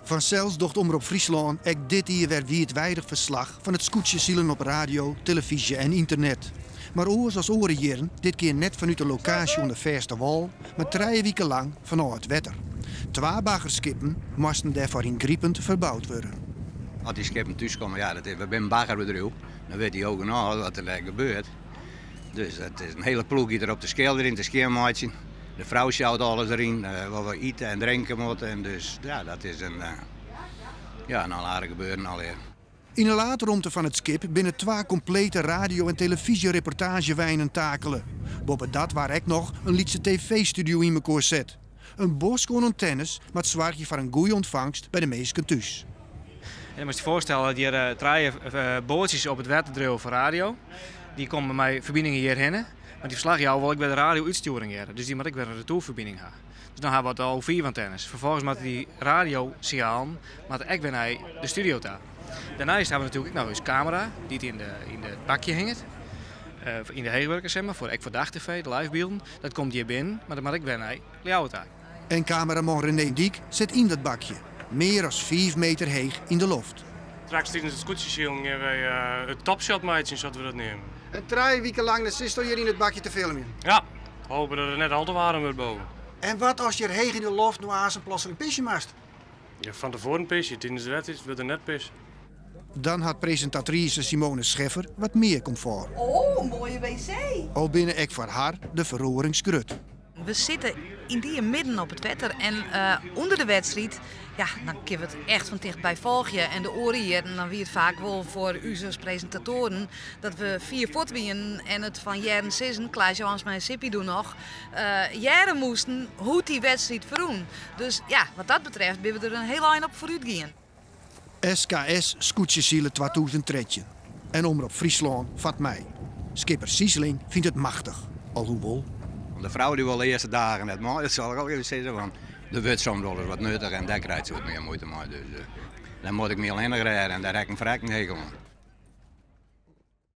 Vanzelfs docht Omroep Friesland ook dit hier weer wijdweidelijk verslag van het scootjesielen op radio, televisie en internet. Maar oors als oren jaren, dit keer net vanuit de locatie onder de verste wal, maar 3 weken lang vanuit het wetter. 2 baggerskippen moesten daarvoor ingrijpend verbouwd worden. Als die skippen thuiskomen, ja, we zijn baggerbedrijf, dan weet hij ook nog wat er gebeurt. Dus het is een hele ploeg die er op de schil erin te scheermaatje. De vrouw sjouwt alles erin, wat we eten en drinken moeten. En dus ja, dat is een aardig gebeuren alweer. In de late ruimte van het skip binnen 2 complete radio- en televisiereportagewijnen takelen. Boven dat waar ik nog een Lietse tv-studio in elkaar zet. Een boskoon antennes met zwaartje voor een goede ontvangst bij de meesten thuis. En je moet je voorstellen dat hier 3 bootjes op het wetterdrill voor radio. Die komen bij mij verbindingen hierheen. Maar die verslag wil ik bij de radio uitsturing hebben. Dus die moet ik weer een retourverbinding hebben. Dus dan hebben we het al 4 antennes. Vervolgens moet die radiosignaal ik weer naar de studio daar. Daarnaast hebben we natuurlijk nog eens camera die in het bakje hangt. In de heegwerkers, zeg maar, voor dagtv, de livebeelden. Dat komt hier binnen, maar dan moet ik weer naar jou daar. En cameraman René Diek zit in dat bakje. Meer dan 5 meter hoog in de lucht. Straks tijdens het scootjesielen gaan wij het topshot maken, zodat we dat nemen. En 3 weken lang zit je hier in het bakje te filmen? Ja, hopen dat er net al te warm wordt boven. En wat als je er hoog in de lucht nu aan zijn plotseling pisje maakt? Ja, van tevoren pisje, tijdens de wedstrijd wil er net pissen. Dan had presentatrice Simone Scheffer wat meer comfort. Oh, een mooie wc. Al binnen ik voor haar de verroringsgrut. We zitten in die midden op het wetter en onder de wedstrijd, ja, dan kunnen we het echt van dichtbij volgen. En de oren hier, en dan wie het vaak wel voor u als presentatoren, dat we 4 voet winnen en het van jaren 6, Klaas Johans en Sippie doen nog, jaren moesten hoe die wedstrijd verroen. Dus ja, wat dat betreft ben we er een heel eind op vooruit gaan. SKS Scootjesielen 2013. En Omroep Friesland vat mij. Skipper Sieseling vindt het machtig, alhoewel. De vrouw die wil de eerste dagen net maar dat zal ik ook even zeggen van de wordt soms wel eens wat nuttig en daar krijgt ze wat meer moeite mee. Dus dan moet ik me alleen rijden en daar heb ik een vrek mee.